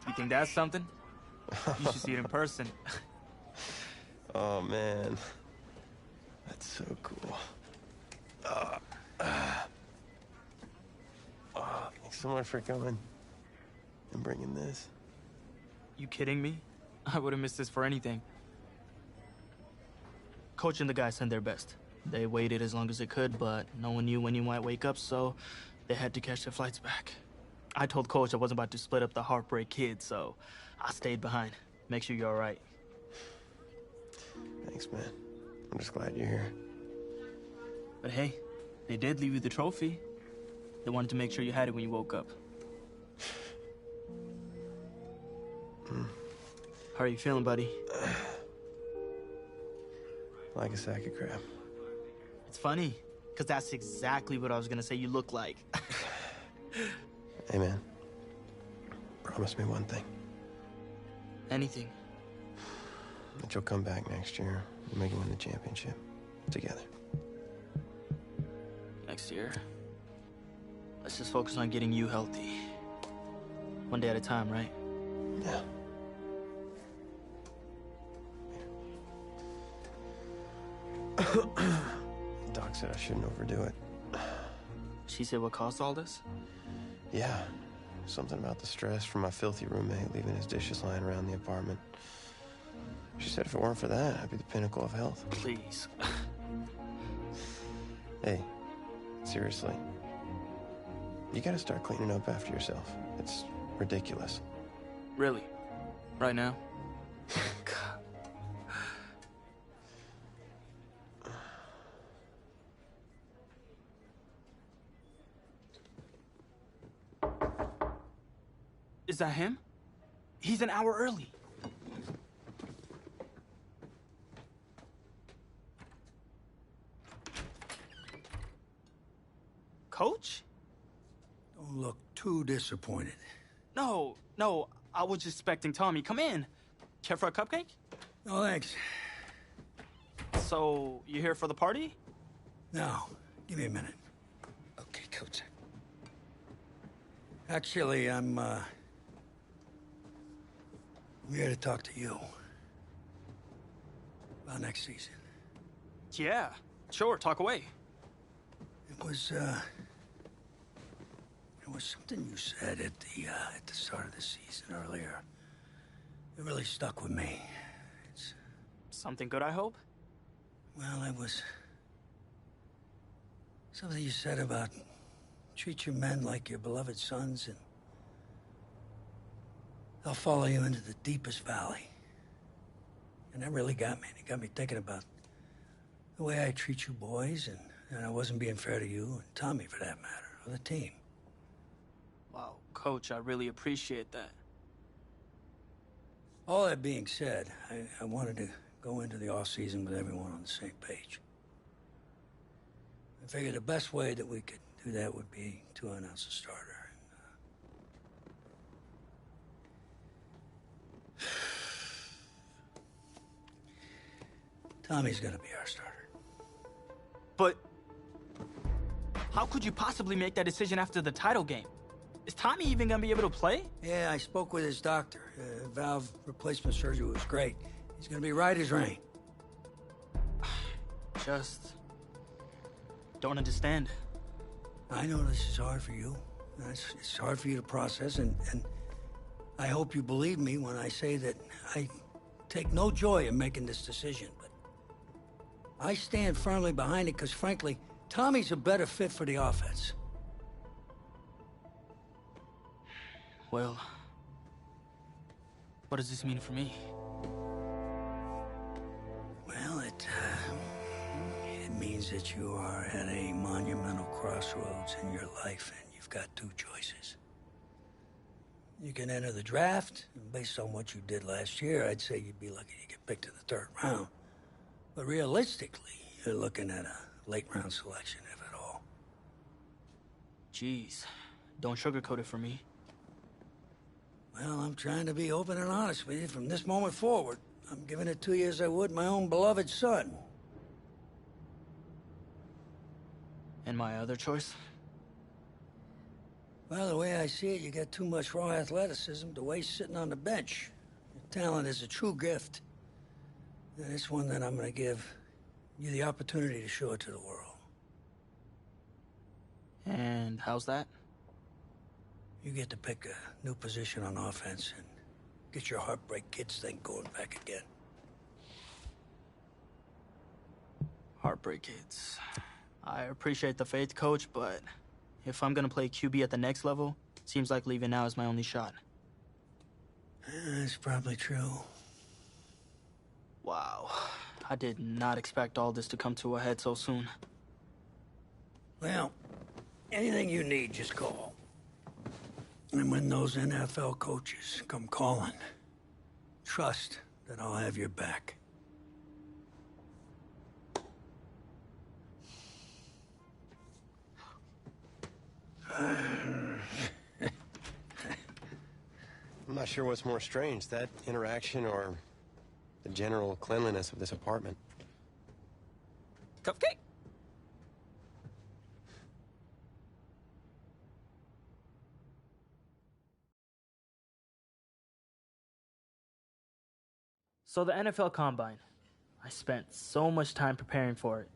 You think that's something? You should see it in person. Oh, man. That's so cool. Thanks so much for coming and bringing this. You kidding me? I wouldn't miss this for anything. Coach and the guys sent their best. They waited as long as they could, but no one knew when you might wake up, so they had to catch their flights back. I told Coach I wasn't about to split up the Heartbreak Kid, so I stayed behind. Make sure you're all right. Thanks, man. I'm just glad you're here. But hey, they did leave you the trophy. They wanted to make sure you had it when you woke up. How are you feeling, buddy? Like a sack of crap. It's funny, because that's exactly what I was going to say you look like. Hey, man. Promise me one thing. Anything. That you'll come back next year and make it win the championship. Together. Next year. Let's just focus on getting you healthy. One day at a time, right? Yeah. Doc said I shouldn't overdo it. She said what caused all this? Yeah. Something about the stress from my filthy roommate leaving his dishes lying around the apartment. She said if it weren't for that, I'd be the pinnacle of health. Please. Hey, seriously. You gotta start cleaning up after yourself. It's ridiculous. Really? Right now? Is that him? He's an hour early. Coach? Don't look too disappointed. No, I was just expecting Tommy. Come in. Care for a cupcake? No, thanks. So, you here for the party? No, give me a minute. Okay, Coach. Actually, I'm here to talk to you about next season. Yeah, sure, talk away. It was something you said at the start of the season earlier. It really stuck with me. It's something good, I hope? Well, it was something you said about treat your men like your beloved sons, and they'll follow you into the deepest valley. And that really got me. It got me thinking about the way I treat you boys, and I wasn't being fair to you, and Tommy for that matter, or the team. Wow, Coach, I really appreciate that. All that being said, I wanted to go into the off-season with everyone on the same page. I figured the best way that we could do that would be to announce a starter. Tommy's gonna be our starter. But how could you possibly make that decision after the title game? Is Tommy even gonna be able to play? Yeah, I spoke with his doctor. Valve replacement surgery was great. He's gonna be right as rain. Just don't understand. I know this is hard for you. It's hard for you to process, and I hope you believe me when I say that I take no joy in making this decision, but I stand firmly behind it because, frankly, Tommy's a better fit for the offense. Well, what does this mean for me? Well, it means that you are at a monumental crossroads in your life, and you've got two choices. You can enter the draft, and based on what you did last year, I'd say you'd be lucky to get picked in the third round. But realistically, you're looking at a late-round selection, if at all. Jeez, don't sugarcoat it for me. Well, I'm trying to be open and honest with you from this moment forward. I'm giving it to you as I would my own beloved son. And my other choice? Well, the way I see it, you got too much raw athleticism to waste sitting on the bench. Your talent is a true gift. And it's one that I'm gonna give you the opportunity to show it to the world. And how's that? You get to pick a new position on offense and get your Heartbreak Kids thing going back again. Heartbreak Kids. I appreciate the faith, coach, but if I'm gonna play QB at the next level, seems like leaving now is my only shot. That's probably true. Wow. I did not expect all this to come to a head so soon. Well, anything you need, just call. And when those NFL coaches come calling, trust that I'll have your back. I'm not sure what's more strange, that interaction or the general cleanliness of this apartment. Cupcake? So the NFL Combine. I spent so much time preparing for it.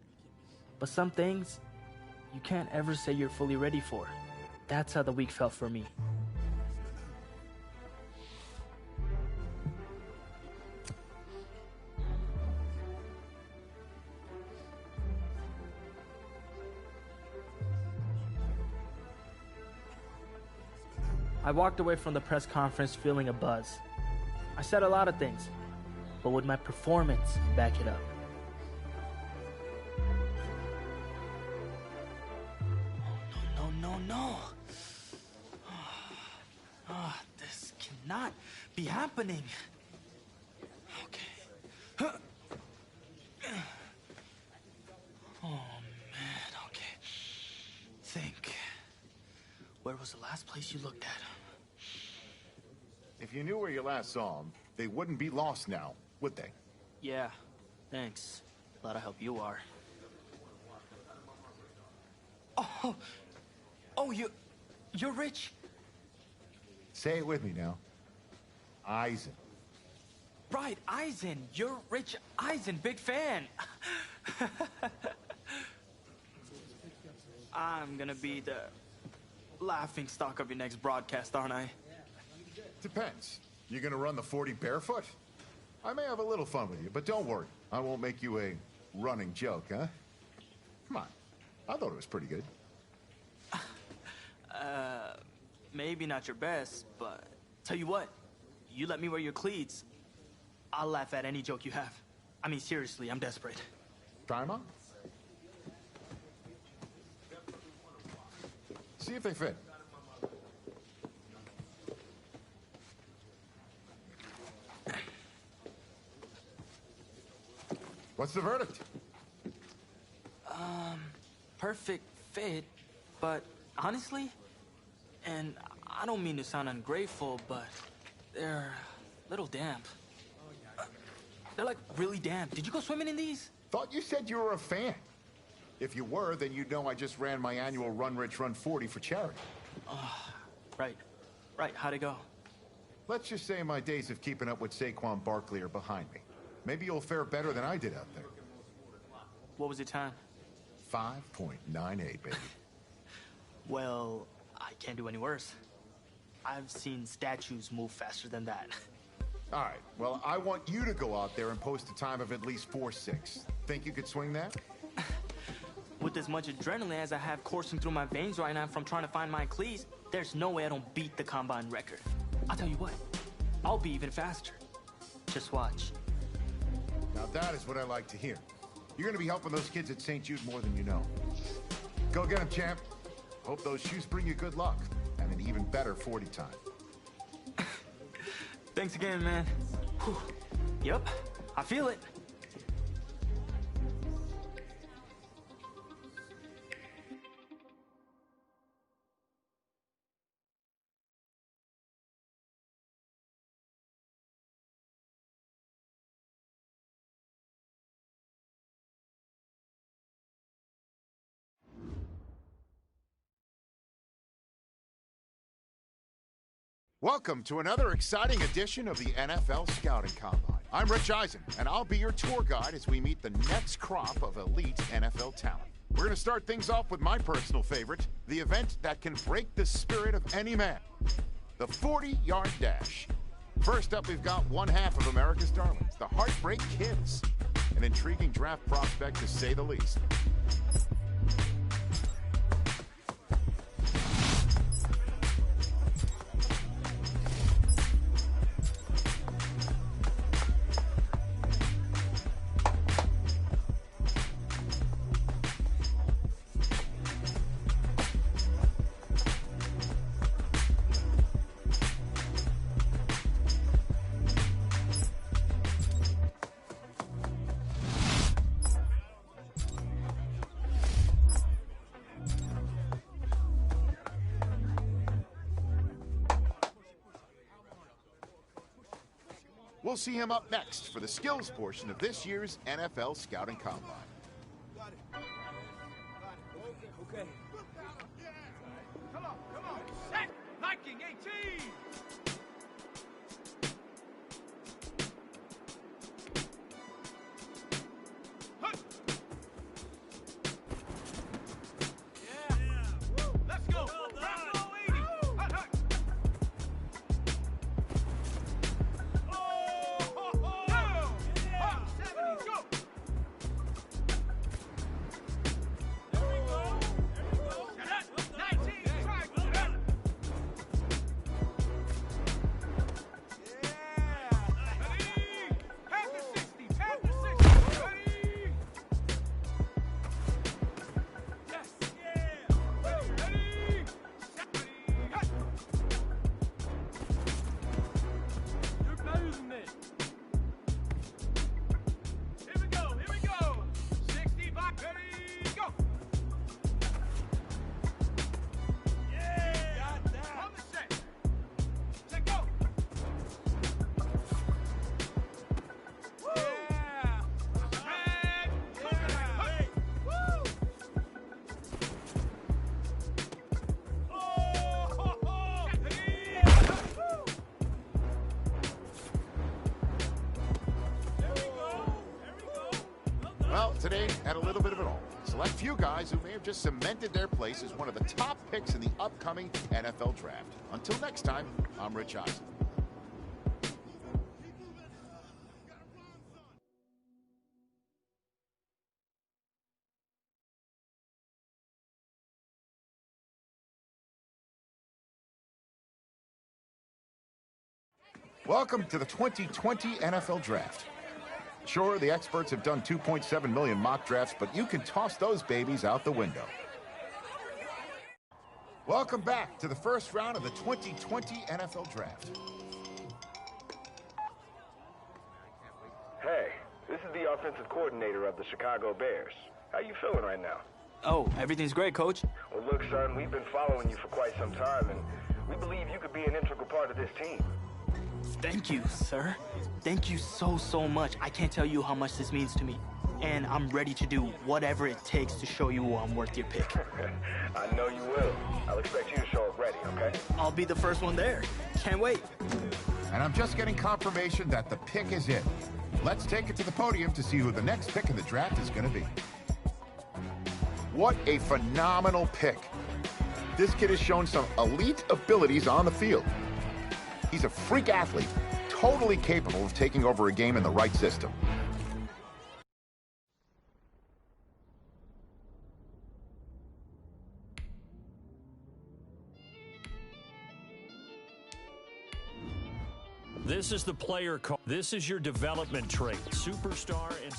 But some things, you can't ever say you're fully ready for. That's how the week felt for me. I walked away from the press conference feeling a buzz. I said a lot of things, but would my performance back it up? Oh, no. This cannot be happening. Okay. Oh, man, okay. Think. Where was the last place you looked at? If you knew where you last saw them, they wouldn't be lost now, would they? Yeah, thanks. Glad I help you are. Oh, you're rich. Say it with me now. Eisen. Right, Eisen. You're Rich Eisen, big fan. I'm gonna be the laughing stock of your next broadcast, aren't I? Depends. You gonna run the 40 barefoot? I may have a little fun with you, but don't worry. I won't make you a running joke, huh? Come on. I thought it was pretty good. Maybe not your best, but tell you what, you let me wear your cleats, I'll laugh at any joke you have. I mean, seriously, I'm desperate. Try 'em on. See if they fit. What's the verdict? Perfect fit, but honestly, and I don't mean to sound ungrateful, but they're a little damp. They're like really damp. Did you go swimming in these? Thought you said you were a fan. If you were, then you'd know I just ran my annual Run Rich Run 40 for charity. Right, how'd it go? Let's just say my days of keeping up with Saquon Barkley are behind me. Maybe you'll fare better than I did out there. What was your time? 5.98, baby. Well, I can't do any worse. I've seen statues move faster than that. All right, well, I want you to go out there and post a time of at least 4.6. Think you could swing that? With as much adrenaline as I have coursing through my veins right now from trying to find my cleats, there's no way I don't beat the combine record. I'll tell you what, I'll be even faster. Just watch. Now that is what I like to hear. You're gonna be helping those kids at St. Jude more than you know. Go get them, champ. Hope those shoes bring you good luck and an even better 40 time. Thanks again, man. Whew. Yep, I feel it. Welcome to another exciting edition of the NFL Scouting Combine. I'm Rich Eisen, and I'll be your tour guide as we meet the next crop of elite NFL talent. We're going to start things off with my personal favorite, the event that can break the spirit of any man, the 40-yard dash. First up, we've got one half of America's darlings, the Heartbreak Kids, an intriguing draft prospect to say the least. We'll see him up next for the skills portion of this year's NFL Scouting Combine. Okay. Come on. Set. Liking 18. Let's go. Bravo 80. Well, today had a little bit of it all. Select few guys who may have just cemented their place as one of the top picks in the upcoming NFL Draft. Until next time, I'm Rich Eisen. Welcome to the 2020 NFL Draft. Sure, the experts have done 2.7 million mock drafts, but you can toss those babies out the window. Welcome back to the first round of the 2020 NFL Draft. Hey, this is the offensive coordinator of the Chicago Bears. How you feeling right now? Oh, everything's great, Coach. Well, look, son, we've been following you for quite some time, and we believe you could be an integral part of this team. Thank you, sir. Thank you so much. I can't tell you how much this means to me. And I'm ready to do whatever it takes to show you I'm worth your pick. I know you will. I'll expect you to show up ready, okay? I'll be the first one there. Can't wait. And I'm just getting confirmation that the pick is in. Let's take it to the podium to see who the next pick in the draft is going to be. What a phenomenal pick. This kid has shown some elite abilities on the field. He's a freak athlete, totally capable of taking over a game in the right system. This is the player card. This is your development trait. Superstar and...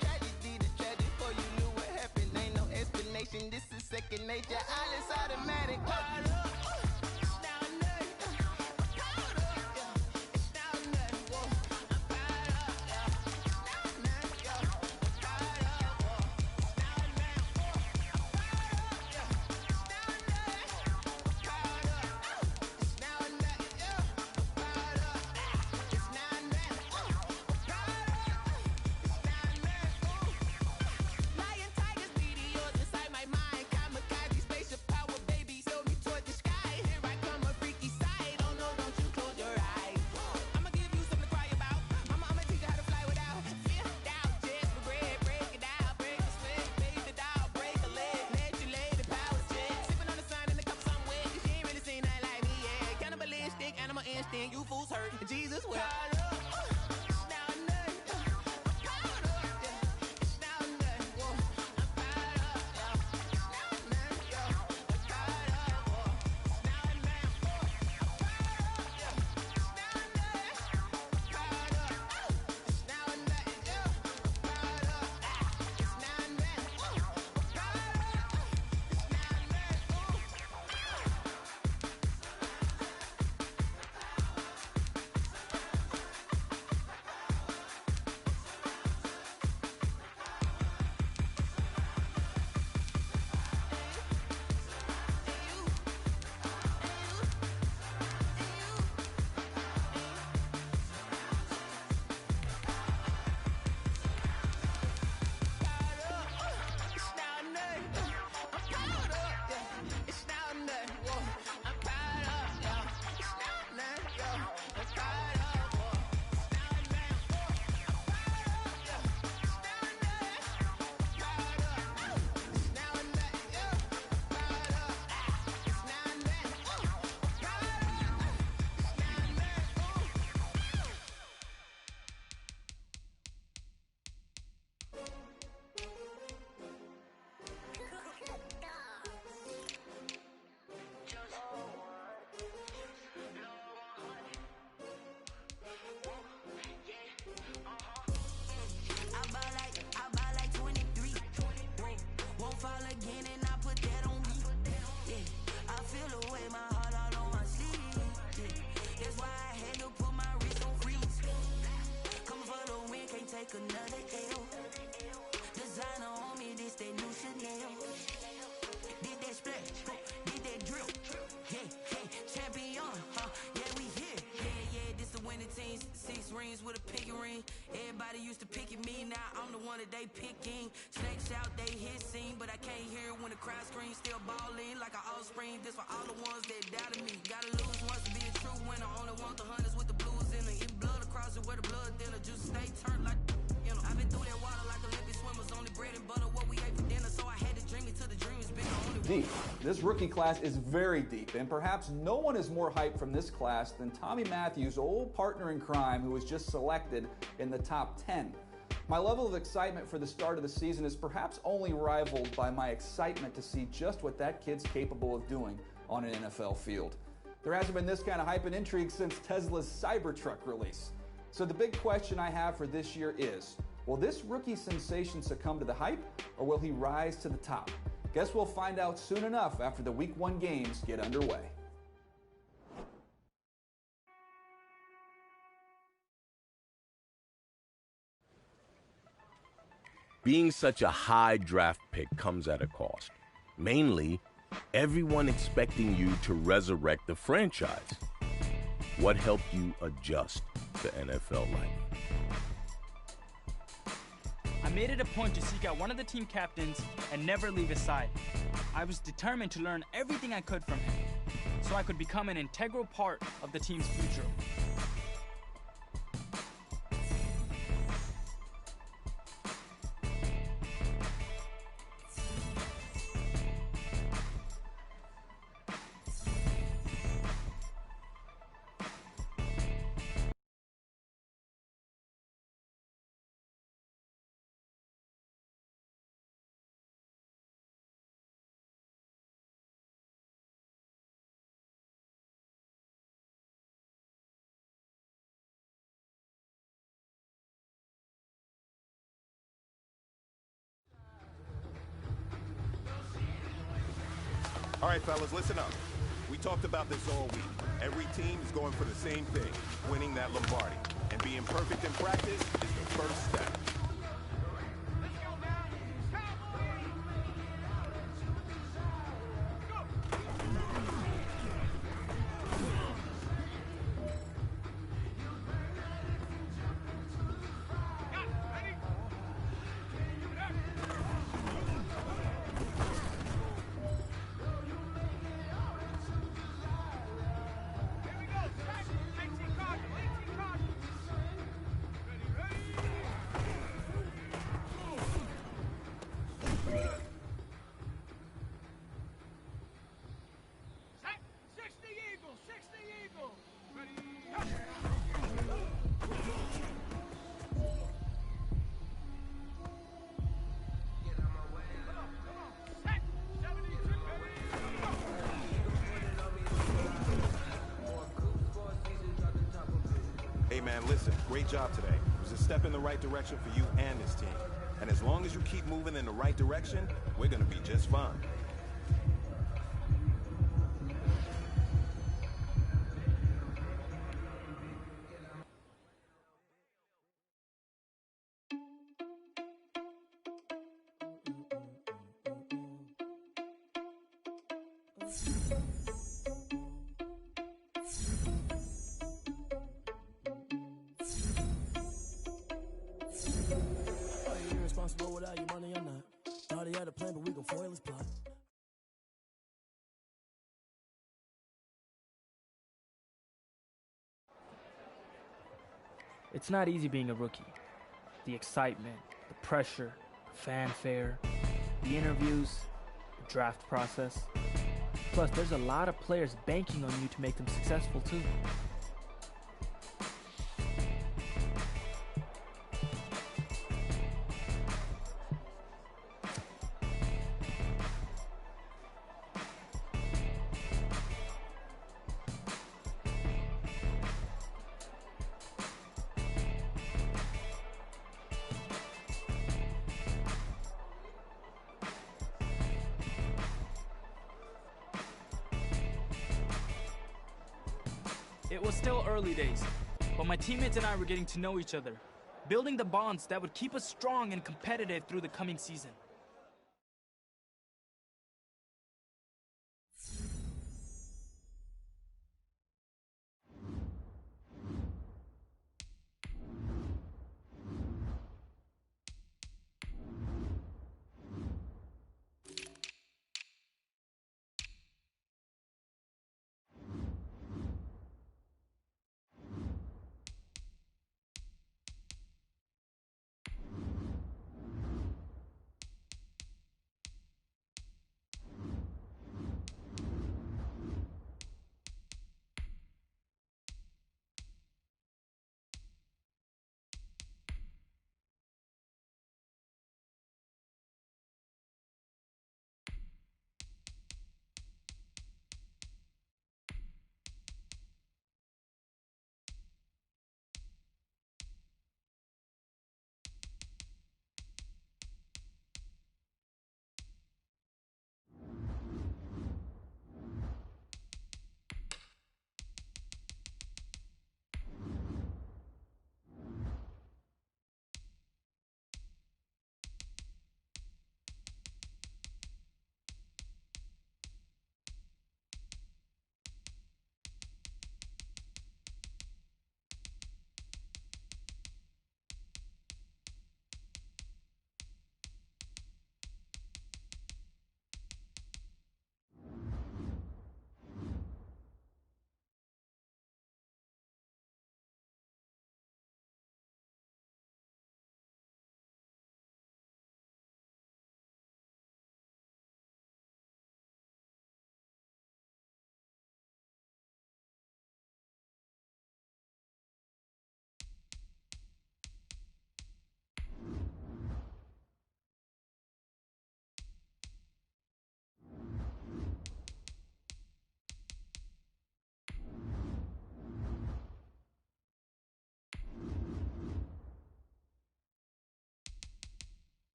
Tragedy, the tragedy. I'ma instant you fools hurt. Jesus will. Another L. Designer on me, this that new Chanel. Did that splash, did that drill. Yeah, champion, yeah, we here. Yeah, this the winning team. 6 rings with a pinky ring. Everybody used to pick at me, now I'm the one that they picking. Snakes out, they hit scene, but I can't hear when the crowd screams. Still balling like an offspring. This for all the ones that doubted me. Gotta lose once to be a true winner. Only want the hunters with the blues in it. Eat blood across it where the blood dinner. Just stay turned like. I've been through that water like Olympic swimmers, only bread and butter, what we ate for dinner, so I had to dream it till the dream has been the only deep. This rookie class is very deep, and perhaps no one is more hyped from this class than Tommy Matthews' old partner in crime, who was just selected in the top 10. My level of excitement for the start of the season is perhaps only rivaled by my excitement to see just what that kid's capable of doing on an NFL field. There hasn't been this kind of hype and intrigue since Tesla's Cybertruck release. So the big question I have for this year is, will this rookie sensation succumb to the hype, or will he rise to the top? Guess we'll find out soon enough after the Week 1 games get underway. Being such a high draft pick comes at a cost. Mainly, everyone expecting you to resurrect the franchise. What helped you adjust to NFL life? I made it a point to seek out one of the team captains and never leave his side. I was determined to learn everything I could from him, so I could become an integral part of the team's future. All right, fellas, listen up. We talked about this all week. Every team is going for the same thing, winning that Lombardi. And being perfect in practice is the first step. Hey, man, listen, great job today. It was a step in the right direction for you and this team. And as long as you keep moving in the right direction, we're going to be just fine. Irresponsible without your money or not. Thought he had a plan, but we gon' foil his plot. It's not easy being a rookie. The excitement, the pressure, the fanfare, the interviews, the draft process. Plus, there's a lot of players banking on you to make them successful too. It was still early days, but my teammates and I were getting to know each other, building the bonds that would keep us strong and competitive through the coming season.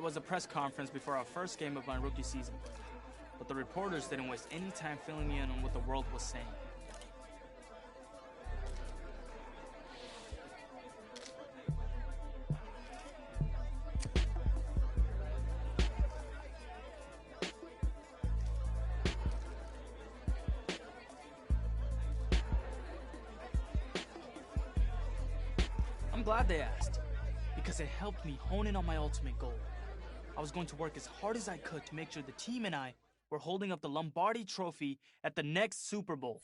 was a press conference before our first game of my rookie season. But the reporters didn't waste any time filling me in on what the world was saying. I'm glad they asked, because it helped me hone in on my ultimate goal. I was going to work as hard as I could to make sure the team and I were holding up the Lombardi Trophy at the next Super Bowl.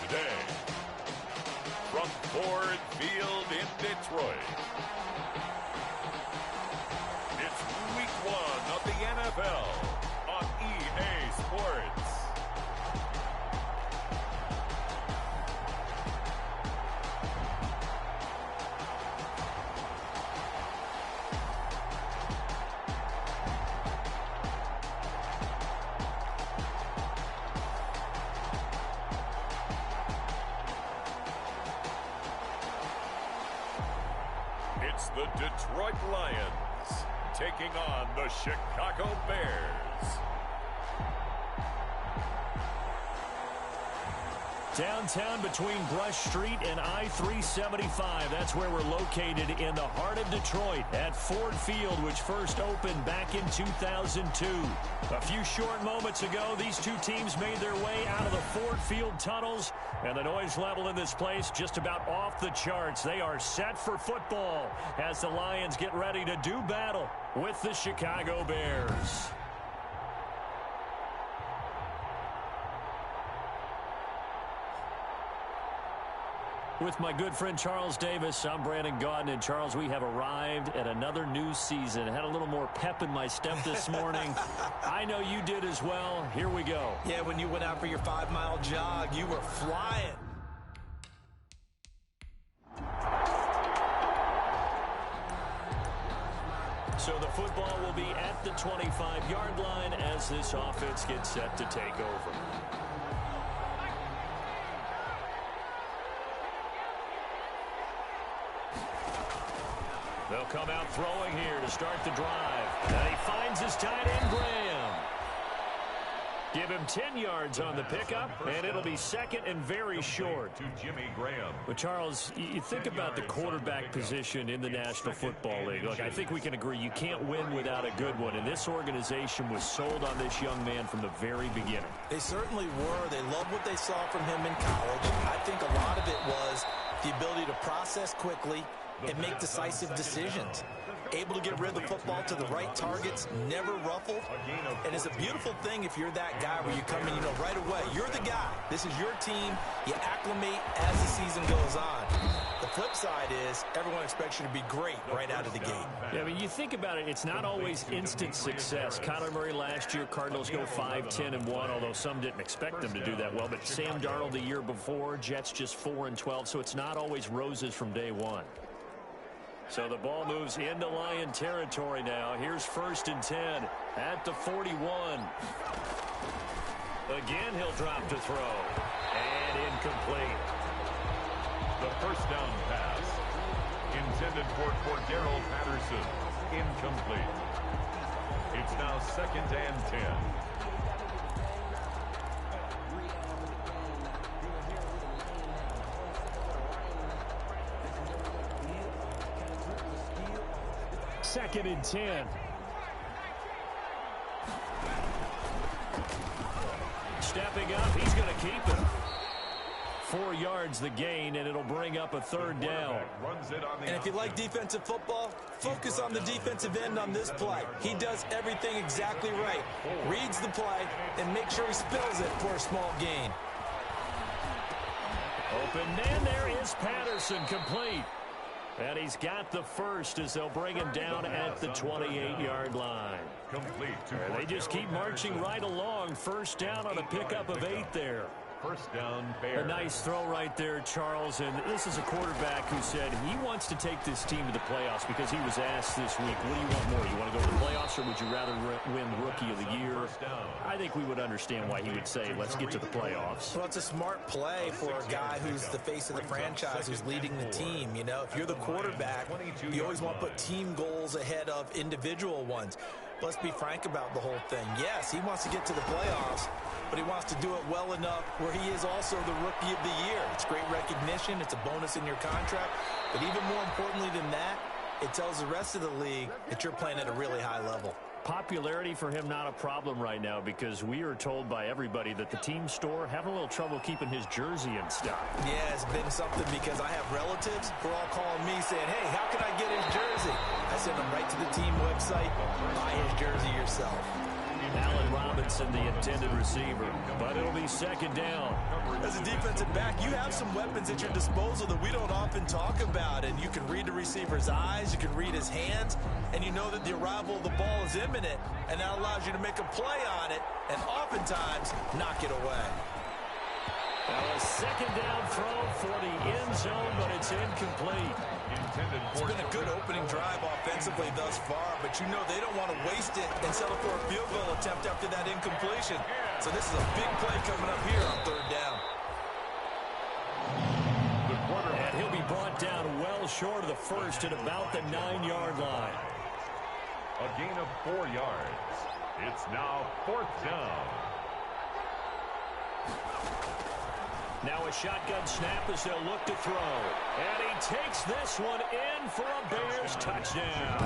Today, from Ford Field in Detroit, it's Week 1 of the NFL on EA Sports. It's the Detroit Lions taking on the Chicago Bears. Downtown between Brush Street and I-375. That's where we're located in the heart of Detroit at Ford Field, which first opened back in 2002. A few short moments ago, these two teams made their way out of the Ford Field tunnels, and the noise level in this place just about off the charts. They are set for football as the Lions get ready to do battle with the Chicago Bears. With my good friend Charles Davis, I'm Brandon Gaudin. And Charles, we have arrived at another new season. Had a little more pep in my step this morning. I know you did as well. Here we go. Yeah, when you went out for your 5-mile jog, you were flying. So the football will be at the 25-yard line as this offense gets set to take over. They'll come out throwing here to start the drive. And he finds his tight end, Graham. Give him 10 yards on the pickup, and it'll be second and very short. To Jimmy Graham. But, Charles, you think about the quarterback position in the National Football League. Look, I think we can agree you can't win without a good one, and this organization was sold on this young man from the very beginning. They certainly were. They loved what they saw from him in college. I think a lot of it was the ability to process quickly and make decisive decisions. Able to get rid of the football to the right targets, never ruffled. And it's a beautiful thing if you're that guy where you come in, you know, right away. You're the guy. This is your team. You acclimate as the season goes on. The flip side is everyone expects you to be great right out of the gate. Yeah, I mean, you think about it, it's not always instant success. Kyler Murray last year, Cardinals go 5-10-1, although some didn't expect them to do that well. But Sam Darnold the year before, Jets just 4-12, so it's not always roses from day one. So the ball moves into Lion territory now. Here's 1st and 10 at the 41. Again, he'll drop to throw. And incomplete. The first down pass intended for Cordero Patterson. Incomplete. It's now 2nd and 10. 2nd and 10. Stepping up, he's going to keep it. 4 yards the gain, and it'll bring up a 3rd down. And if you like defensive football, focus on the defensive end on this play. He does everything exactly right. Reads the play and make sure he spills it for a small gain. Open man, there is Patterson, complete. And he's got the first as they'll bring him down at the 28-yard line. And they just keep marching right along. 1st down on a pickup of 8 there. 1st down, Bears. A nice throw right there, Charles. And this is a quarterback who said he wants to take this team to the playoffs because he was asked this week, what do you want more? You want to go to the playoffs, or would you rather win Rookie of the Year? I think we would understand why he would say, let's get to the playoffs. Well, it's a smart play for a guy who's the face of the franchise, who's leading the team. You know, if you're the quarterback, you always want to put team goals ahead of individual ones. Let's be frank about the whole thing. Yes, he wants to get to the playoffs, but he wants to do it well enough where he is also the Rookie of the Year. It's great recognition. It's a bonus in your contract. But even more importantly than that, it tells the rest of the league that you're playing at a really high level. Popularity for him not a problem right now because we are told by everybody that the team store having a little trouble keeping his jersey in stock. Yeah, it's been something because I have relatives who are all calling me saying, hey, how can I get his jersey? I send them right to the team website, buy his jersey yourself. Allen Robinson, the intended receiver, but it'll be 2nd down. As a defensive back, you have some weapons at your disposal that we don't often talk about, and you can read the receiver's eyes, you can read his hands, and you know that the arrival of the ball is imminent, and that allows you to make a play on it, and oftentimes knock it away. Now a 2nd down throw for the end zone, but it's incomplete. It's been a good opening drive offensively thus far, but you know they don't want to waste it and settle for a field goal attempt after that incompletion. So this is a big play coming up here on 3rd down. And he'll be brought down well short of the first at about the 9-yard line. A gain of 4 yards. It's now 4th down. Now a shotgun snap as they'll look to throw. And he takes this one in for a Bears touchdown.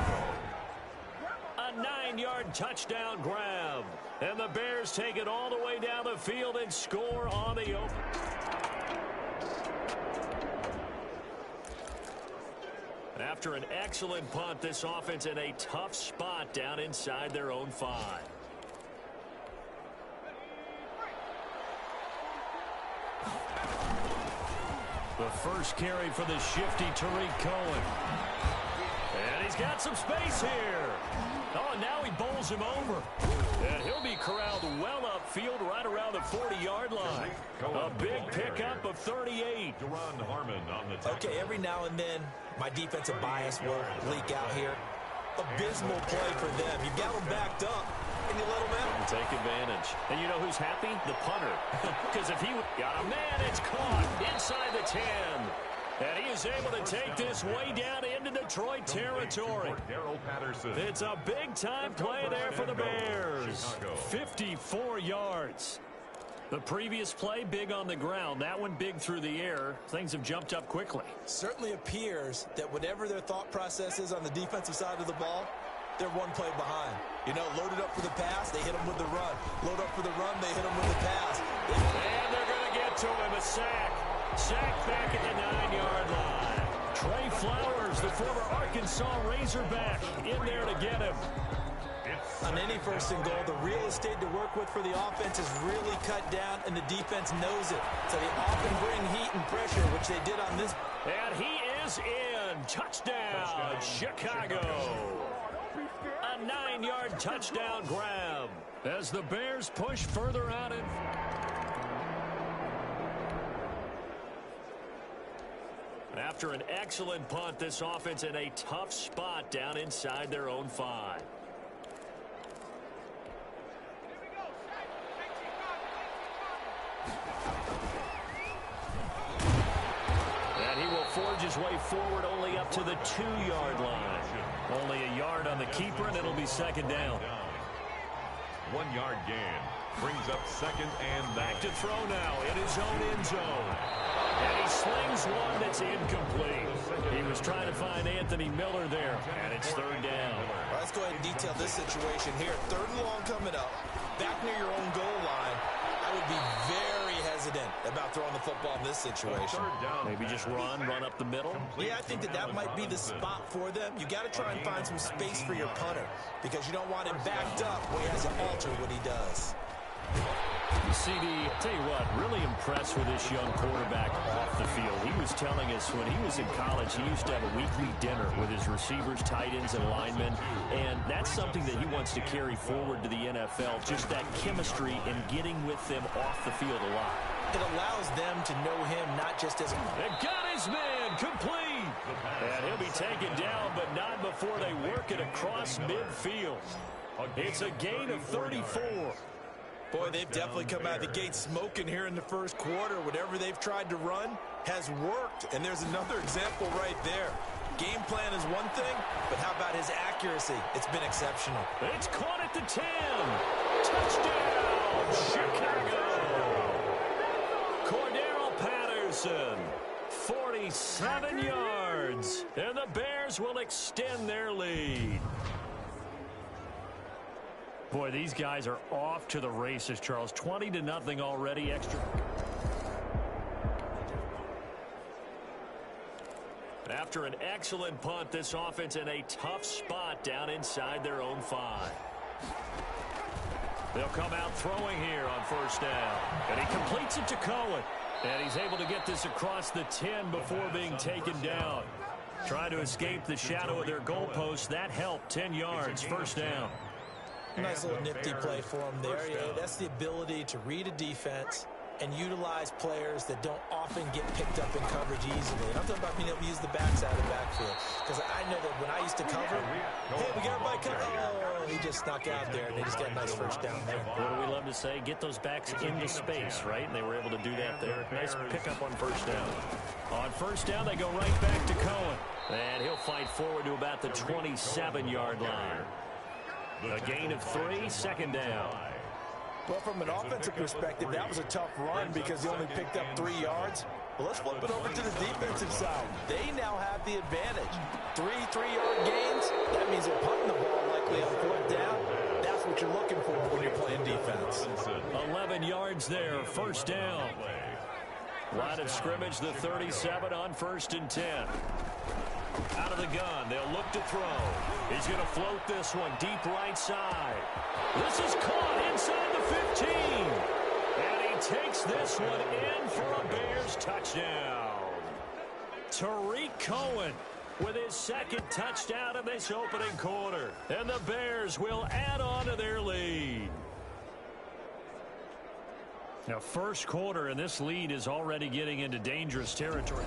A 9-yard touchdown grab. And the Bears take it all the way down the field and score on the open. After an excellent punt, this offense in a tough spot down inside their own 5. The first carry for the shifty Tariq Cohen. And he's got some space here. Oh, and now he bowls him over. And he'll be corralled well upfield right around the 40-yard line. A big pickup of 38. Okay, every now and then, my defensive bias will leak out here. Abysmal play for them. You got them backed up, and you let them out. Take advantage. And you know who's happy? The punter. Because if he got a man, it's caught inside the 10. And he is able to take this way down into Detroit territory. It's a big-time play there for the Bears. 54 yards. The previous play, big on the ground. That one big through the air. Things have jumped up quickly. Certainly appears that whatever their thought process is on the defensive side of the ball, they're one play behind. You know, loaded up for the pass, they hit them with the run. Load up for the run, they hit them with the pass. And they're going to get to him. A sack. Sack back at the 9-yard line. Trey Flowers, the former Arkansas Razorback, in there to get him. On any 1st and goal, the real estate to work with for the offense is really cut down, and the defense knows it. So they often bring heat and pressure, which they did on this. And he is in. Touchdown, Chicago. A 9-yard touchdown grab as the Bears push further out in. After an excellent punt, this offense in a tough spot down inside their own 5. And he will forge his way forward only up to the 2-yard line. Only a yard on the keeper, and it'll be 2nd down. 1-yard gain. Brings up second and back to throw now in his own end zone. And he slings one that's incomplete. He was trying to find Anthony Miller there, and it's third down. Well, let's go ahead and detail this situation here. Third and long coming up, back near your own goal line. I would be very hesitant about throwing the football in this situation. Maybe just run up the middle. Yeah, I think that might be the spot for them. You got to try and find some space for your punter because you don't want him backed up where he has to alter what he does. CD, I'll tell you what, really impressed with this young quarterback off the field. He was telling us when he was in college, he used to have a weekly dinner with his receivers, tight ends, and linemen, and that's something that he wants to carry forward to the NFL, just that chemistry and getting with them off the field a lot. It allows them to know him not just as... They got his man, complete! And he'll be taken down, but not before they work it across midfield. It's a gain of 34. Boy, they've definitely come out of the gate smoking here in the first quarter. Whatever they've tried to run has worked, and there's another example right there. Game plan is one thing, but how about his accuracy? It's been exceptional. It's caught at the 10. Touchdown, Chicago. Cordero Patterson, 47 yards, and the Bears will extend their lead. Boy, these guys are off to the races, Charles. 20-0 already, extra. After an excellent punt, this offense in a tough spot down inside their own 5. They'll come out throwing here on first down. And he completes it to Cohen. And he's able to get this across the 10 before being taken down. Trying to escape the shadow of their goalpost. That helped. 10 yards, first down. Nice little nifty play for him there. Yeah, that's the ability to read a defense and utilize players that don't often get picked up in coverage easily. And I'm talking about being able to use the backside of the backfield. Because I know that when I used to cover, hey, we got everybody covered. Oh, he just snuck out there, and they just got a nice first down there. What do we love to say? Get those backs into space, right? And they were able to do that there. Nice pickup on first down. On first down, they go right back to Cohen. And he'll fight forward to about the 27-yard line. A gain of 3, second down. Well, from an offensive perspective, that was a tough run because he only picked up 3 yards. Well, let's flip it over to the defensive side. They now have the advantage. 3 3-yard gains. That means they're punting the ball likely on fourth down. That's what you're looking for when you're playing defense. 11 yards there, first down. Line of scrimmage, the 37 on first and 10. Out of the gun, they'll look to throw. He's going to float this one deep right side. This is caught inside the 15. And he takes this one in for a Bears touchdown. Tariq Cohen with his second touchdown of this opening quarter. And the Bears will add on to their lead. Now, first quarter, and this lead is already getting into dangerous territory.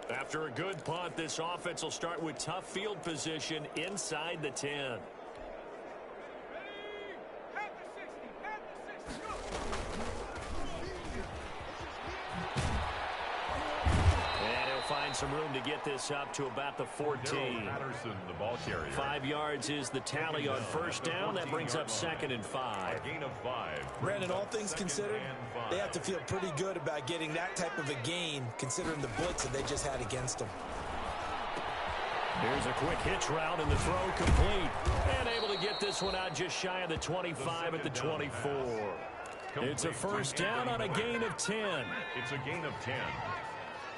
After a good punt, this offense will start with tough field position inside the 10. And he'll find some room to get this up to about the 14. Patterson, the ball carrier. 5 yards is the tally on first down. That brings up second and 5. A gain of 5. Brandon, all things considered, they have to feel pretty good about getting that type of a gain, considering the blitz that they just had against them. Here's a quick hitch route, and the throw complete. And able to get this one out just shy of the 25 at the 24. It's a first down on a gain of 10. It's a gain of 10.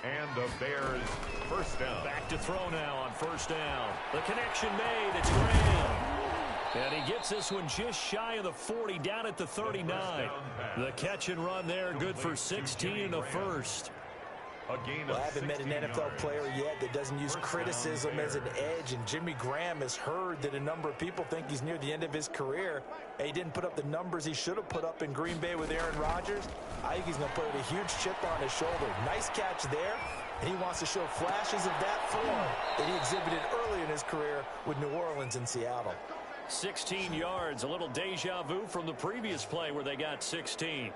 And the Bears first down. Back to throw now on first down. The connection made. It's Graham. And he gets this one just shy of the 40, down at the 39. The catch and run there, good for 16 in the first. Well, I haven't met an NFL player yet that doesn't use criticism as an edge, and Jimmy Graham has heard that a number of people think he's near the end of his career. He didn't put up the numbers he should have put up in Green Bay with Aaron Rodgers. I think he's going to put a huge chip on his shoulder. Nice catch there, and he wants to show flashes of that form that he exhibited early in his career with New Orleans and Seattle. 16 yards, a little deja vu from the previous play where they got 16.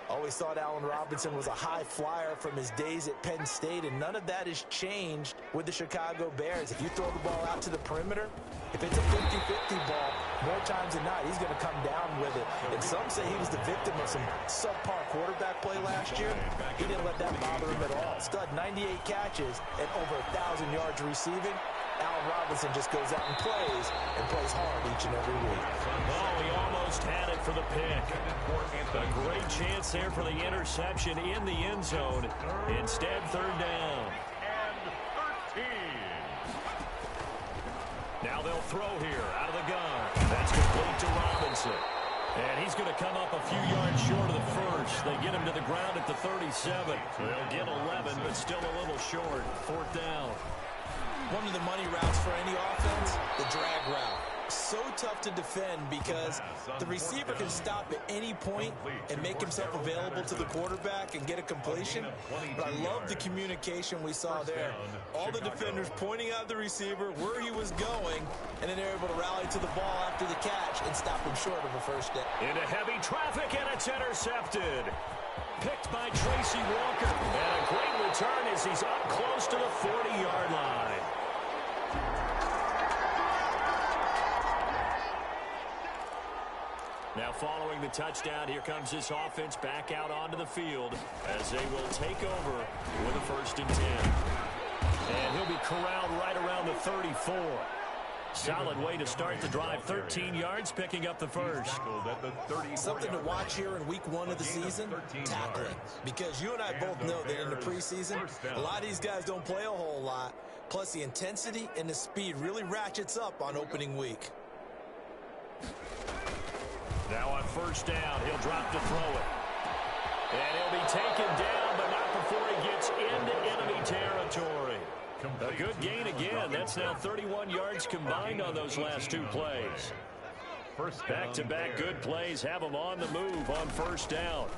Always thought Allen Robinson was a high flyer from his days at Penn State, and none of that has changed with the Chicago Bears. If you throw the ball out to the perimeter, if it's a 50-50 ball, more times than not, he's going to come down with it. And some say he was the victim of some subpar quarterback play last year. He didn't let that bother him at all. Still had 98 catches and over 1,000 yards receiving. Allen Robinson just goes out and plays hard each and every week. Oh, he almost had it for the pick. A great chance there for the interception in the end zone. Instead, third down. And 13. Now they'll throw here out of the gun. That's complete to Robinson. And he's going to come up a few yards short of the first. They get him to the ground at the 37. They'll get 11, but still a little short. Fourth down. One of the money routes for any offense, the drag route. So tough to defend because the receiver can stop at any point and make himself available to the quarterback and get a completion. But I love the communication we saw there. All the defenders pointing out the receiver where he was going, and then they're able to rally to the ball after the catch and stop him short of a first down. Into heavy traffic, and it's intercepted. Picked by Tracy Walker. And a great return as he's up close to the 40-yard line. Now following the touchdown, here comes this offense back out onto the field as they will take over with a 1st and 10. And he'll be corralled right around the 34. Solid way to start the drive. 13 yards, picking up the first. Something to watch here in week 1 of the season, tackling. Because you and I both know that in the preseason, a lot of these guys don't play a whole lot. Plus the intensity and the speed really ratchets up on opening week. Now on first down, he'll drop to throw it. And he'll be taken down, but not before he gets into enemy territory. A good gain again. That's now 31 yards combined on those last 2 plays. Back-to-back good plays have him on the move on first down.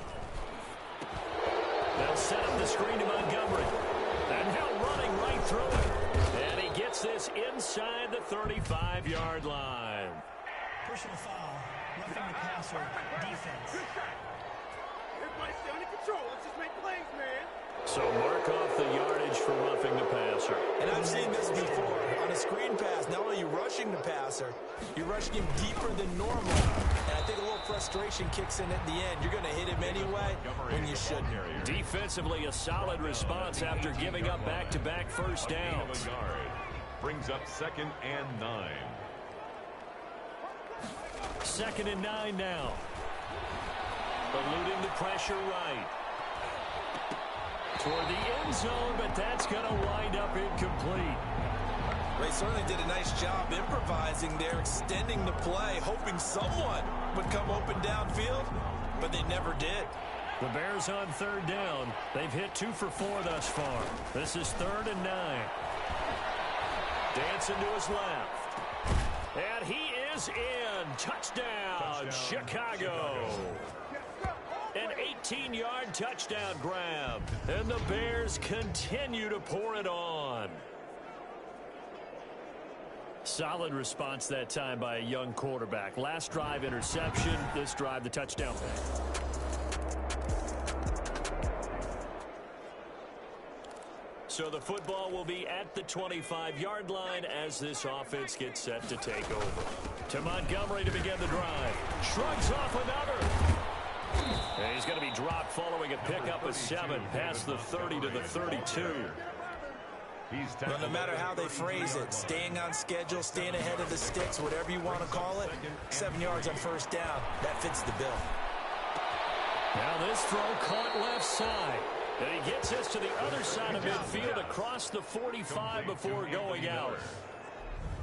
They'll set up the screen to Montgomery. And now running right through it. And he gets this inside the 35-yard line. Personal foul. Roughing the passer. Defense. Everybody stay under control. Let's just make plays, man. So mark off the yardage for roughing the passer. And I've seen this before. On a screen pass, not only are you rushing the passer, you're rushing him deeper than normal. And I think a little frustration kicks in at the end. You're going to hit him anyway when you shouldn't. Defensively, a solid response after giving up back-to-back first downs. Brings up 2nd and 9. 2nd and 9 now. Eluding the pressure right. Toward the end zone, but that's going to wind up incomplete. They certainly did a nice job improvising there, extending the play, hoping someone would come open downfield, but they never did. The Bears on third down. They've hit 2 for 4 thus far. This is 3rd and 9. Dancing to his left. And he is in. Touchdown, Chicago. An 18-yard touchdown grab. And the Bears continue to pour it on. Solid response that time by a young quarterback. Last drive, interception. This drive, the touchdown. So the football will be at the 25-yard line as this offense gets set to take over. To Montgomery to begin the drive. Shrugs off another. And he's going to be dropped following a pickup of 7 past the 30 to the 32. Well, no matter how they phrase it, staying on schedule, staying ahead of the sticks, whatever you want to call it, 7 yards on first down, that fits the bill. Now this throw caught left side. And he gets this to the other side of midfield across the 45 before going out.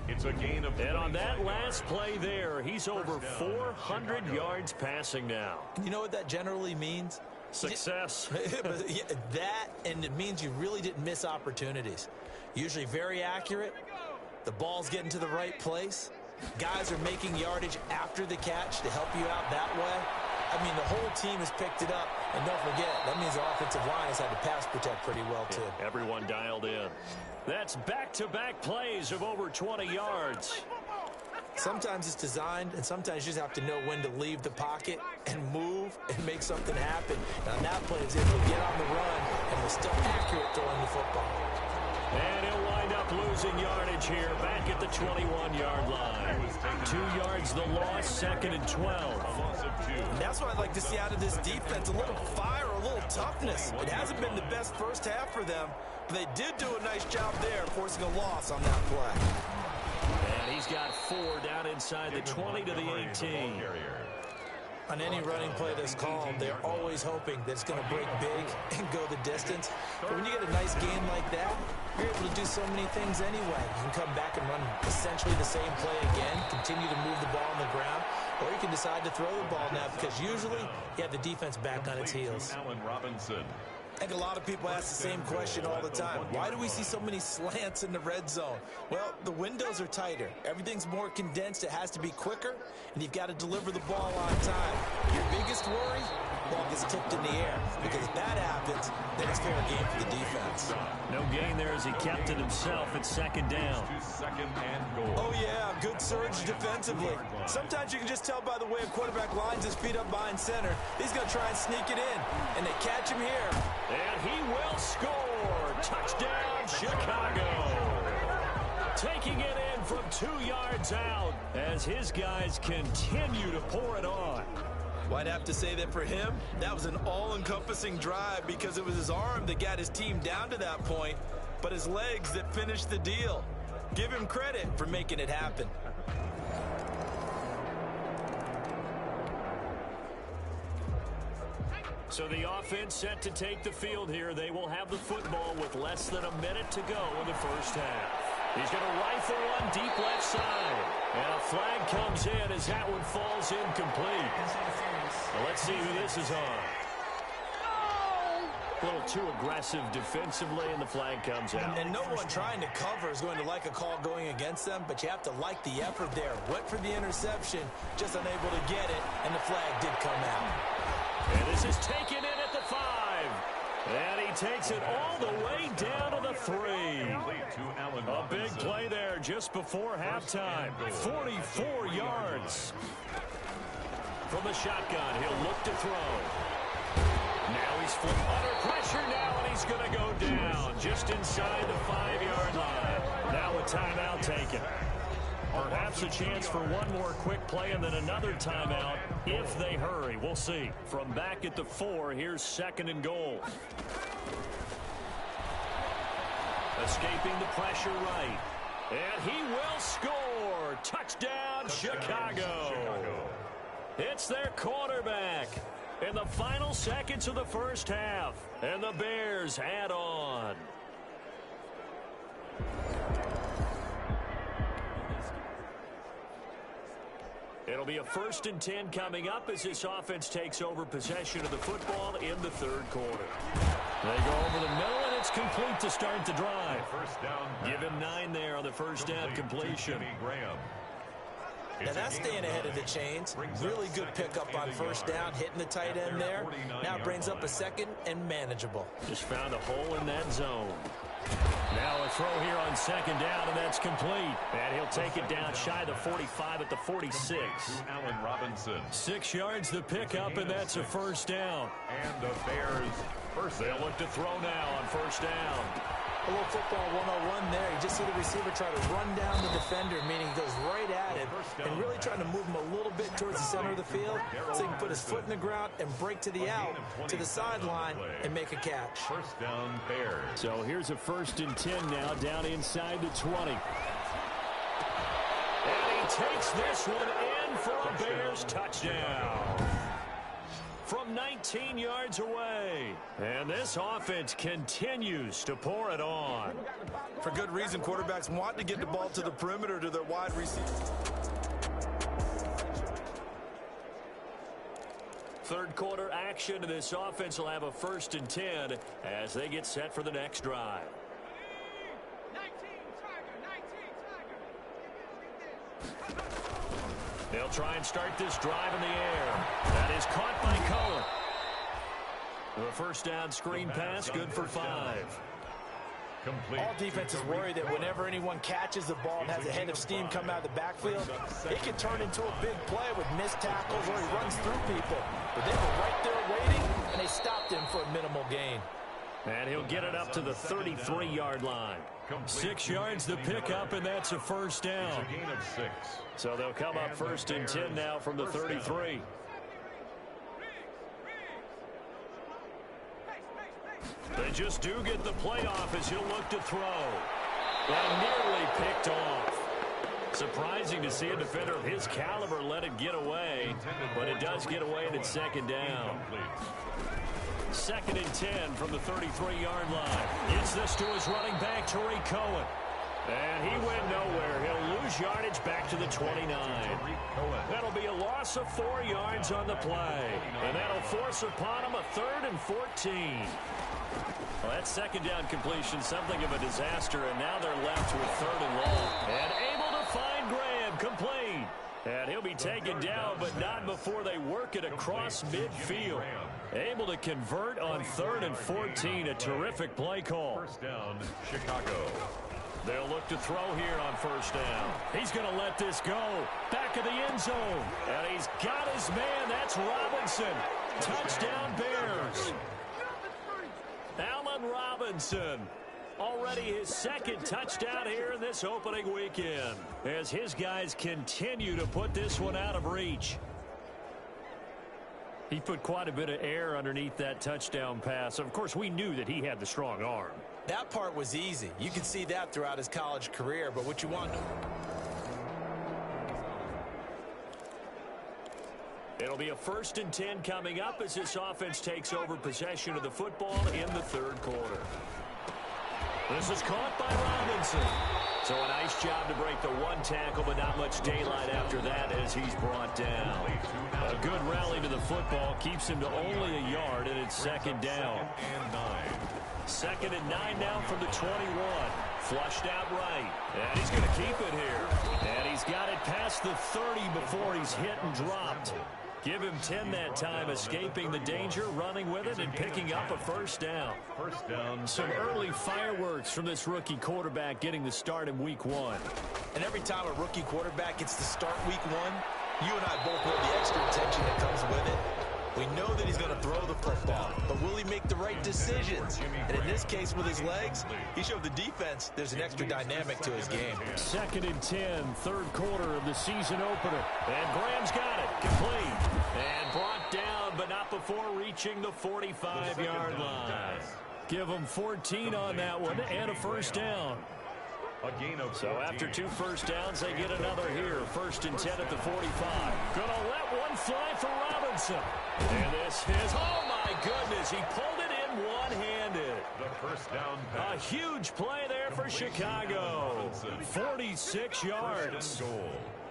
It's a gain of 25. And on that last play there, he's over 400 yards passing now. You know what that generally means? Success. Yeah, that, and it means you really didn't miss opportunities. Usually very accurate. The ball's getting to the right place. Guys are making yardage after the catch to help you out that way. I mean, the whole team has picked it up. And don't forget, that means the offensive line has had to pass protect pretty well, too. Yeah, everyone dialed in. That's back-to-back plays of over 20 yards. Sometimes it's designed, and sometimes you just have to know when to leave the pocket and move and make something happen. And on that play, he's able to get on the run and was still accurate throwing the football. And he'll wind up losing yardage here back at the 21-yard line. 2 yards the loss, 2nd and 12. And that's what I'd like to see out of this defense, a little fire, a little toughness. It hasn't been the best first half for them, but they did do a nice job there, forcing a loss on that play. And he's got 4 down inside the 20 to the 18. On any running play that's called, they're always hoping that it's going to break big and go the distance. But when you get a nice gain like that, you're able to do so many things anyway. You can come back and run essentially the same play again, continue to move the ball on the ground, or you can decide to throw the ball now because usually you have the defense back on its heels. I think a lot of people ask the same question all the time. Why do we see so many slants in the red zone? Well, the windows are tighter. Everything's more condensed. It has to be quicker, and you've got to deliver the ball on time. Your biggest worry? Ball gets tipped in the air, because if that happens, then it's fair game for the defense. No gain there as he kept it himself at 2nd down. Oh, yeah, good surge defensively. Sometimes you can just tell by the way a quarterback lines his feet up behind center. He's going to try and sneak it in, and they catch him here. And he will score. Touchdown, Chicago. Taking it in from 2 yards out as his guys continue to pour it on. Well, I'd have to say that for him, that was an all-encompassing drive because it was his arm that got his team down to that point, but his legs that finished the deal. Give him credit for making it happen. So the offense set to take the field here. They will have the football with less than a minute to go in the first half. He's going to rifle one deep left side. And a flag comes in as that one falls incomplete. Well, let's see who this is on. A little too aggressive defensively, and the flag comes out. And no one trying to cover is going to like a call going against them, but you have to like the effort there. Went for the interception, just unable to get it, and the flag did come out. And this is taken in at the 5. And he takes it all the way down to the 3. A big play there just before halftime. 44 yards. From the shotgun, he'll look to throw. Now he's flipped under pressure now, and he's going to go down just inside the 5-yard line. Now a timeout taken. Perhaps a chance for one more quick play and then another timeout if they hurry. We'll see. From back at the 4, here's 2nd and goal. Escaping the pressure right. And he will score. Touchdown, Chicago. It's their quarterback in the final seconds of the first half. And the Bears add on. It'll be a 1st and 10 coming up as this offense takes over possession of the football in the 3rd quarter. They go over the middle, and it's complete to start the drive. First down. Give him 9 there on the first down completion. Now that's staying ahead of the chains. Really good pickup on first down, hitting the tight end there. Now brings up a 2nd and manageable. Just found a hole in that zone. Now a throw here on 2nd down, and that's complete. And he'll take it down shy of the 45 at the 46. Allen Robinson. 6 yards the pickup, and that's a first down. And the Bears first. They'll look to throw now on first down. A little football 101 there. You just see the receiver try to run down the defender, meaning he goes right at it and really trying to move him a little bit towards the center of the field so he can put his foot in the ground and break to the out, to the sideline, and make a catch. First down, Bears. So here's a 1st and 10 now down inside the 20. And he takes this one in for a Bears touchdown. From 19 yards away. And this offense continues to pour it on. For good reason, quarterbacks want to get the ball to the perimeter to their wide receivers. 3rd quarter action, and this offense will have a 1st and 10 as they get set for the next drive. They'll try and start this drive in the air. That is caught by Cohen. The first down screen pass, good for 5. All defenses worry that whenever anyone catches the ball and has a head of steam come out of the backfield, it can turn into a big play with missed tackles or he runs through people. But they were right there waiting, and they stopped him for a minimal gain. And he'll get it up to the 33-yard line. 6 yards to pick up, and that's a first down. It's a gain of 6. So they'll come up 1st and 10 now from the 33. They just do get the play off as he'll look to throw. And nearly picked off. Surprising to see a defender of his caliber let it get away, but it does get away, and it's 2nd down. 2nd and 10 from the 33-yard line. Gets this to his running back, Tariq Cohen. And he went nowhere. He'll lose yardage back to the 29. That'll be a loss of 4 yards on the play. And that'll force upon him a 3rd and 14. Well, that 2nd down completion, something of a disaster, and now they're left with 3rd and long. And able to find Graham, complete. And he'll be taken down, but not before they work it across midfield. Able to convert on 3rd and 14. A terrific play call. First down, Chicago. They'll look to throw here on 1st down. He's going to let this go. Back of the end zone. And he's got his man. That's Robinson. Touchdown, Bears. Allen Robinson. Already his 2nd touchdown here in this opening weekend, as his guys continue to put this one out of reach. He put quite a bit of air underneath that touchdown pass. Of course, we knew that he had the strong arm. That part was easy. You could see that throughout his college career, but what you want to... It'll be a 1st and 10 coming up as this offense takes over possession of the football in the 3rd quarter. This is caught by Robinson. So a nice job to break the 1 tackle, but not much daylight after that as he's brought down. A good rally to the football keeps him to only a yard, and it's 2nd down. 2nd and 9 now from the 21. Flushed out right. And he's going to keep it here. And he's got it past the 30 before he's hit and dropped. Give him 10 that time, escaping the danger, running with it, and picking up a 1st down. First down. Some early fireworks from this rookie quarterback getting the start in week 1. And every time a rookie quarterback gets to start week 1, you and I both know the extra attention that comes with it. We know that he's going to throw the football, but will he make the right decisions? And in this case with his legs, he showed the defense there's an extra dynamic to his game. 2nd and 10, 3rd quarter of the season opener. And Graham's got it, complete. And brought down, but not before reaching the 45-yard line. Give him 14 on that one and a 1st down. So after 2 first downs, they get another here. 1st and 10 at the 45. Gonna let one fly for Robinson. And this is, oh my goodness, he pulled it in one-handed. The 1st down pass. A huge play there for Chicago. 46 yards.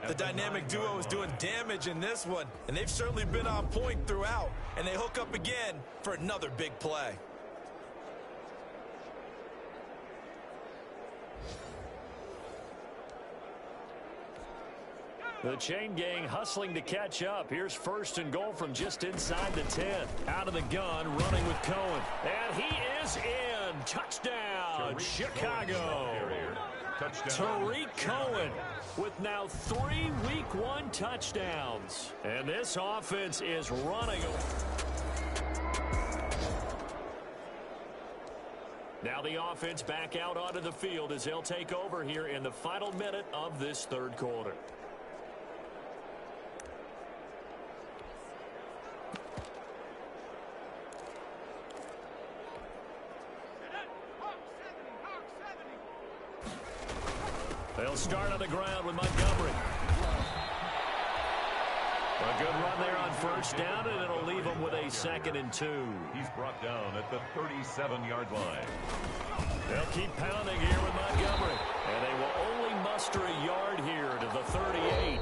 The dynamic duo is doing damage in this one, and they've certainly been on point throughout. And they hook up again for another big play. The chain gang hustling to catch up. Here's 1st and goal from just inside the 10. Out of the gun, running with Cohen. And he is in. Touchdown, Chicago. Tariq Cohen with now 3 week 1 touchdowns. And this offense is running. Now the offense back out onto the field as they'll take over here in the final minute of this 3rd quarter. They'll start on the ground with Montgomery. A good run there on 1st down, and it'll leave them with a 2nd and 2. He's brought down at the 37-yard line. They'll keep pounding here with Montgomery. And they will only muster a yard here to the 38.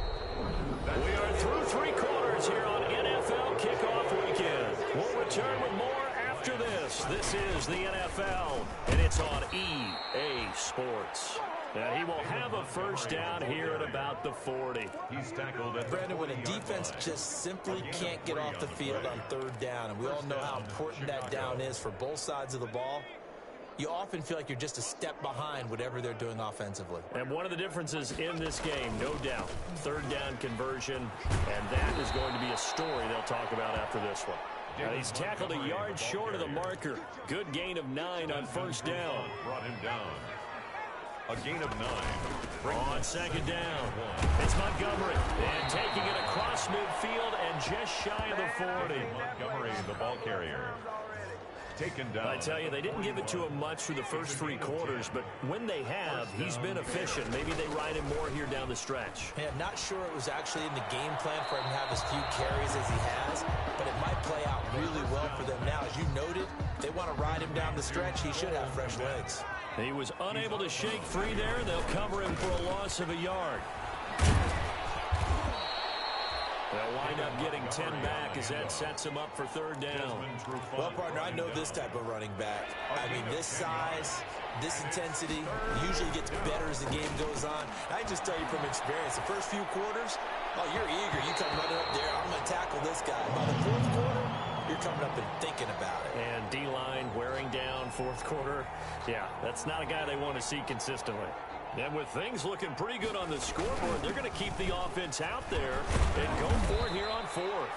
We are through 3 quarters here on NFL Kickoff Weekend. We'll return with more after this. This is the NFL, and it's on EA Sports. And he will have a 1st down here at about the 40. He's tackled at Brandon, when a defense just simply can't get off the field on 3rd down, and we all know how important that down is for both sides of the ball, you often feel like you're just a step behind whatever they're doing offensively. And one of the differences in this game, no doubt, third down conversion, and that is going to be a story they'll talk about after this one. He's tackled a yard short of the marker. Good gain of 9 on first down. Brought him down. A gain of 9. On second down, it's Montgomery. And taking it across midfield and just shy of the 40. Montgomery, the ball carrier. Taken down. I tell you, they didn't give it to him much through the first 3 quarters, but when they have, he's been efficient. Maybe they ride him more here down the stretch. Yeah, not sure it was actually in the game plan for him to have as few carries as he has, but it might play out really well for them now. As you noted, they want to ride him down the stretch. He should have fresh legs. He was unable to shake free there. They'll cover him for a loss of a yard. They'll wind up getting 10 back as that sets him up for third down. Well, partner, I know this type of running back. I mean, this size, this intensity usually gets better as the game goes on. I just tell you from experience, the first few quarters, oh, you're eager. You come running up there. I'm going to tackle this guy. By the fourth quarter, you're coming up and thinking about it. And D-line wearing down fourth quarter. Yeah, that's not a guy they want to see consistently. And with things looking pretty good on the scoreboard, they're going to keep the offense out there and go for it here on fourth.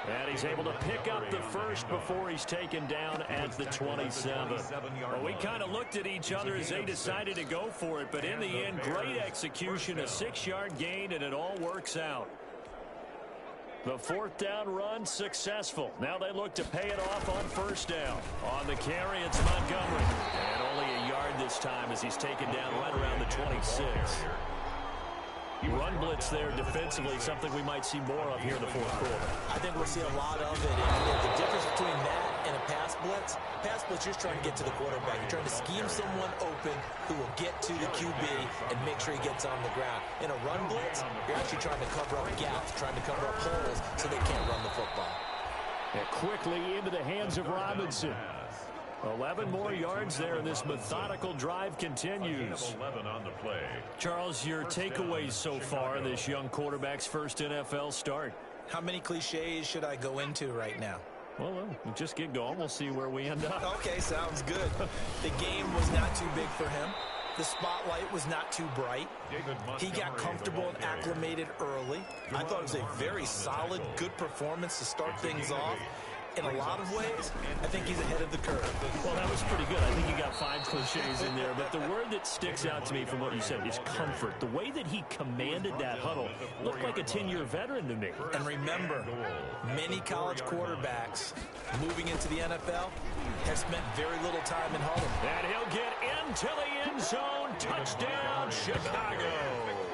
And he's able to pick up the first before he's taken down at the 27. Well, we kind of looked at each other as they decided to go for it, but in the end, great execution, a 6-yard gain, and it all works out. The fourth down run successful. Now they look to pay it off on first down. On the carry, it's Montgomery. And only a yard this time as he's taken down right around the 26. Run blitz there defensively, something we might see more of here in the fourth quarter. I think we'll see a lot of it. And the difference between that and a pass blitz, you're trying to get to the quarterback. You're trying to scheme someone open who will get to the QB and make sure he gets on the ground. In a run blitz, you're actually trying to cover up gaps, trying to cover up holes so they can't run the football. And quickly into the hands of Robinson. 11 more yards there, and this methodical drive continues. 11 on the play. Charles, your takeaways so far in this young quarterback's first NFL start? How many cliches should I go into right now? Well, we'll just get going. We'll see where we end up. Okay, sounds good. The game was not too big for him. The spotlight was not too bright. He got comfortable and acclimated early. I thought it was a very solid, good performance to start things off. In a lot of ways, I think he's ahead of the curve. Well, that was pretty good. I think you got 5 cliches in there. But the word that sticks out to me from what you said is comfort. The way that he commanded that huddle looked like a 10-year veteran to me. And remember, many college quarterbacks moving into the NFL have spent very little time in huddle. And he'll get into the end zone. Touchdown, Chicago.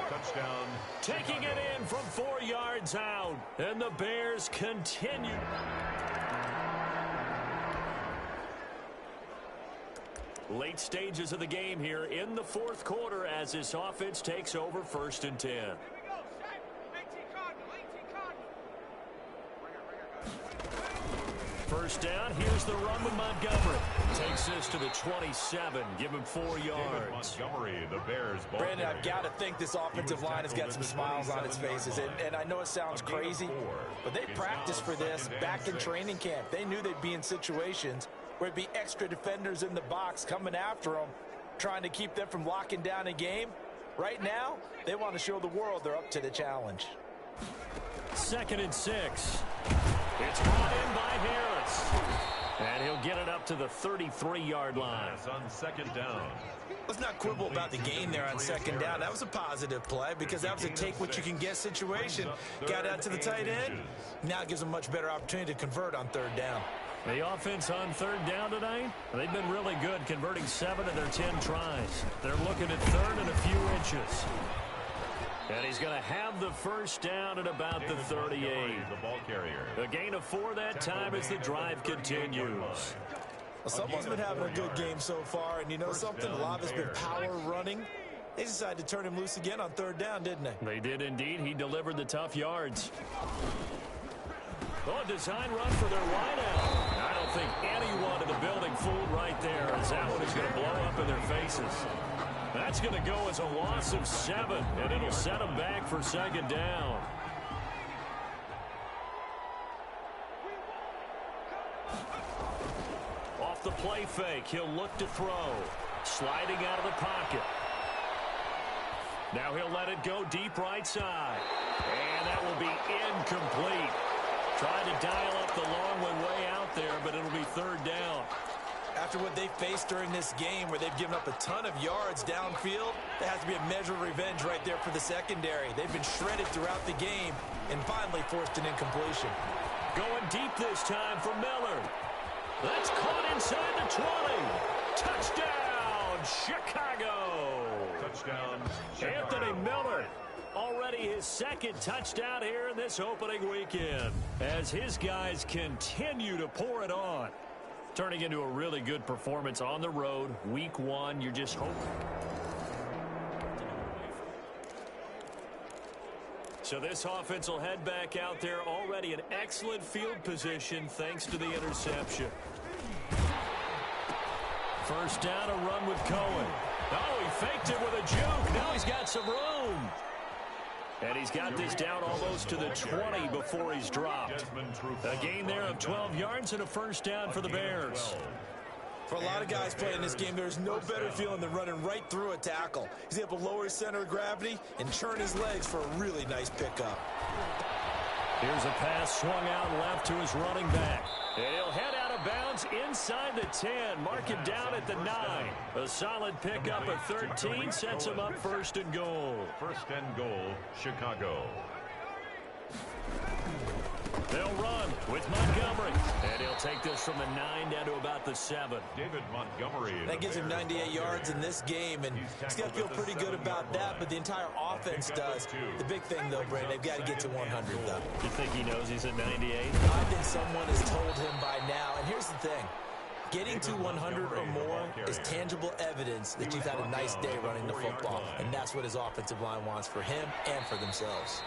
Touchdown. Taking it in from 4 yards out. And the Bears continue. Late stages of the game here in the fourth quarter as this offense takes over 1st and 10. First down, here's the run with Montgomery. Takes this to the 27, give him 4 yards. Montgomery, the Bears ball. Brandon, I've got to think this offensive line has got some smiles on its faces. And I know it sounds crazy, but they practiced for this back in training camp. They knew they'd be in situations where it'd be extra defenders in the box coming after them, trying to keep them from locking down a game. Right now, they want to show the world they're up to the challenge. 2nd and 6. It's brought in by Harris. And he'll get it up to the 33-yard line. On 2nd down. Let's not quibble about the gain there on 2nd down. That was a positive play because that was a take-what-you-can-get situation. Got out to the tight end. Now it gives them a much better opportunity to convert on 3rd down. The offense on 3rd down tonight, they've been really good, converting 7 of their 10 tries. They're looking at 3rd and a few inches. And he's going to have the first down at about the 38. The ball carrier. A gain of 4 that time as the drive continues. Well, someone's been having a good game so far, and you know something? A lot of it's been power running. They decided to turn him loose again on 3rd down, didn't they? They did indeed. He delivered the tough yards. Oh, design run for their wideout. I don't think anyone in the building fooled right there, as that one is going to blow up in their faces. That's going to go as a loss of 7, and it'll set them back for 2nd down. Off the play fake. He'll look to throw. Sliding out of the pocket. Now he'll let it go deep right side. And that will be incomplete. Tried to dial up the long one way out there, but it'll be third down. After what they faced during this game where they've given up a ton of yards downfield, there has to be a measure of revenge right there for the secondary. They've been shredded throughout the game and finally forced an incompletion. Going deep this time for Miller. That's caught inside the 20. Touchdown, Chicago. Touchdown, Chicago. Anthony Miller. Already his second touchdown here in this opening weekend as his guys continue to pour it on. Turning into a really good performance on the road. Week 1, you're just hoping. So this offense will head back out there. Already an excellent field position thanks to the interception. First down, a run with Cohen. Oh, he faked it with a juke. Now he's got some room. And he's got this down almost to the 20 before he's dropped. A gain there of 12 yards and a first down for the Bears. For a lot of guys playing this game, there's no better feeling than running right through a tackle. He's able to lower his center of gravity and turn his legs for a really nice pickup. Here's a pass swung out left to his running back. And he'll head out of bounds inside the 10. Mark him down at the 9. A solid pickup of 13 sets him up first and goal. First and goal, Chicago. They'll run with Montgomery. And he'll take this from the 9 down to about the 7. David Montgomery. That gives him 98 yards in this game, and he's got to feel pretty good about that, but the entire offense does. The big thing, though, Brandon, they've got to get to 100, though. You think he knows he's at 98? I think someone has told him by now, and here's the thing. Getting to 100 or more is tangible evidence that you've had a nice day running the football, and that's what his offensive line wants for him and for themselves.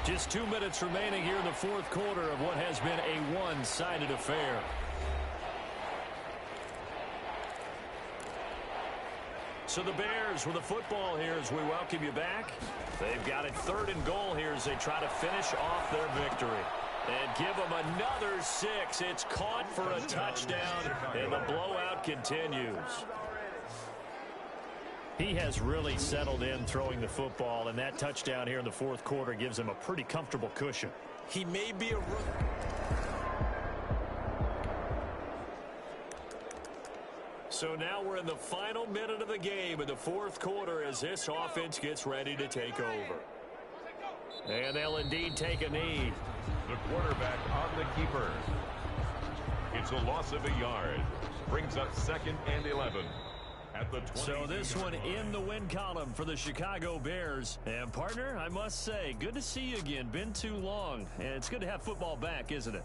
Just 2 minutes remaining here in the fourth quarter of what has been a one-sided affair. So the Bears with the football here as we welcome you back. They've got it third and goal here as they try to finish off their victory. And give them another 6. It's caught for a touchdown, and the blowout continues. He has really settled in throwing the football, and that touchdown here in the fourth quarter gives him a pretty comfortable cushion. He may be a rookie. So now we're in the final minute of the game in the fourth quarter as this offense gets ready to take over. And they'll indeed take a knee. The quarterback on the keeper. It's a loss of a yard. Brings up 2nd and 11. At the 20. So this one in the win column for the Chicago Bears. And partner, I must say, good to see you again. Been too long. And it's good to have football back, isn't it?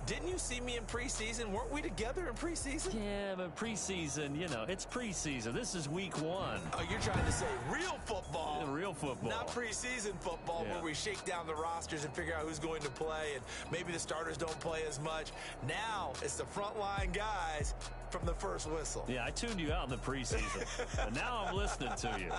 Didn't you see me in preseason? Weren't we together in preseason? Yeah, but preseason, you know, it's preseason. This is week 1. Oh, you're trying to say real football. Yeah, real football. Not preseason football where we shake down the rosters and figure out who's going to play, and maybe the starters don't play as much. Now it's the frontline guys from the first whistle. Yeah, I tuned you out in the preseason. And now I'm listening to you.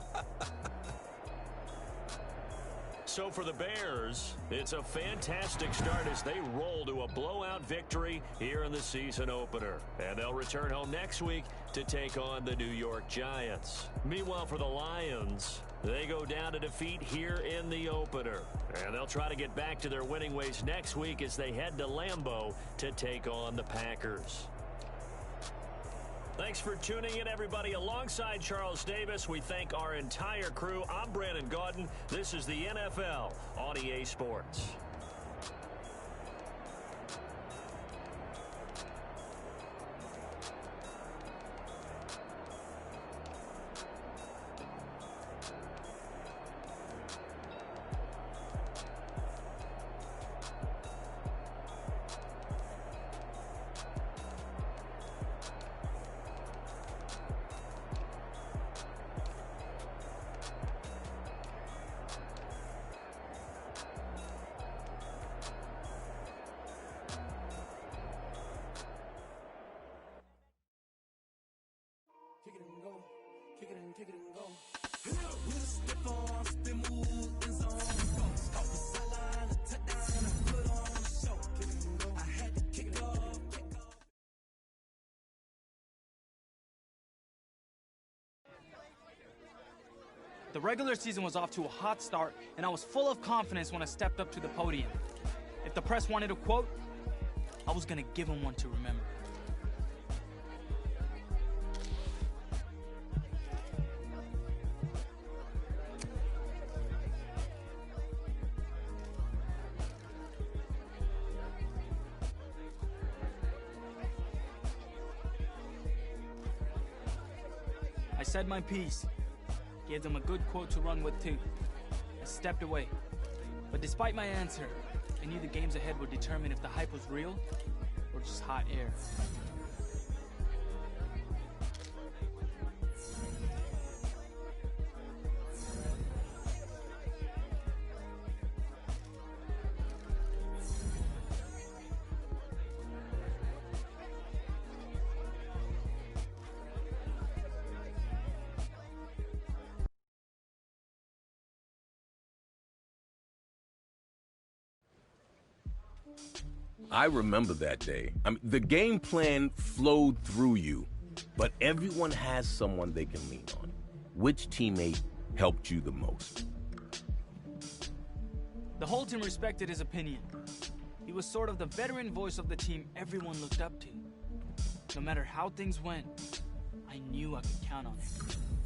So for the Bears, it's a fantastic start as they roll to a blowout victory here in the season opener. And they'll return home next week to take on the New York Giants. Meanwhile, for the Lions, they go down to defeat here in the opener. And they'll try to get back to their winning ways next week as they head to Lambeau to take on the Packers. Thanks for tuning in, everybody. Alongside Charles Davis, we thank our entire crew. I'm Brandon Gaudin. This is the NFL on EA Sports. Kick it and go. The regular season was off to a hot start, and I was full of confidence when I stepped up to the podium. If the press wanted a quote, I was gonna give them one to remember. I said my piece, gave them a good quote to run with too. I stepped away. But despite my answer, I knew the games ahead would determine if the hype was real or just hot air. I remember that day. I mean, the game plan flowed through you, but everyone has someone they can lean on. Which teammate helped you the most? The whole team respected his opinion. He was sort of the veteran voice of the team everyone looked up to. No matter how things went, I knew I could count on him.